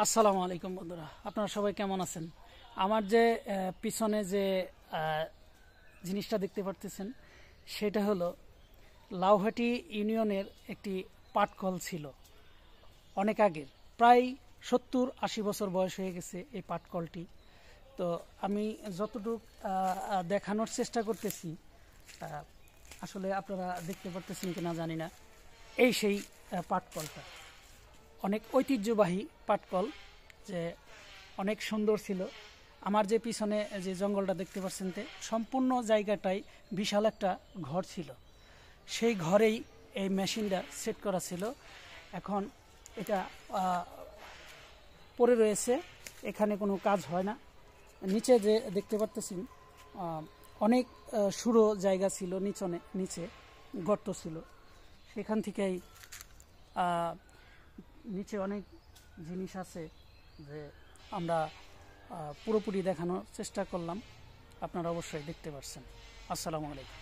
আসসালামু আলাইকুম বন্ধুরা, আপনারা সবাই কেমন আছেন? আমার যে পিছনে যে জিনিসটা দেখতে পারতেছেন সেটা হলো লাউহাটি ইউনিয়নের একটি পাটকল ছিল। অনেক আগের, প্রায় 70-80 বছর বয়স হয়ে গেছে এই পাটকলটি। তো আমি যতটুকু দেখানোর চেষ্টা করতেছি, আসলে আপনারা দেখতে পারতেছেন কিনা জানি না। এই সেই পাটকলটা অনেক ঐতিহ্যবাহী পাটকল, যে অনেক সুন্দর ছিল। আমার যে পিছনে যে জঙ্গলটা দেখতে পাচ্ছেন, সম্পূর্ণ জায়গাটাই বিশাল একটা ঘর ছিল। সেই ঘরেই এই মেশিনটা সেট করা ছিল। এখন এটা পড়ে রয়েছে, এখানে কোনো কাজ হয় না। নিচে যে দেখতে পারতেছেন অনেক সরু জায়গা ছিল, নিচে গর্ত ছিল। সেখান থেকেই নিচে অনেক জিনিস আছে, যে আমরা পুরোপুরি দেখানোর চেষ্টা করলাম। আপনারা অবশ্যই দেখতে পাচ্ছেন। আসসালামু আলাইকুম।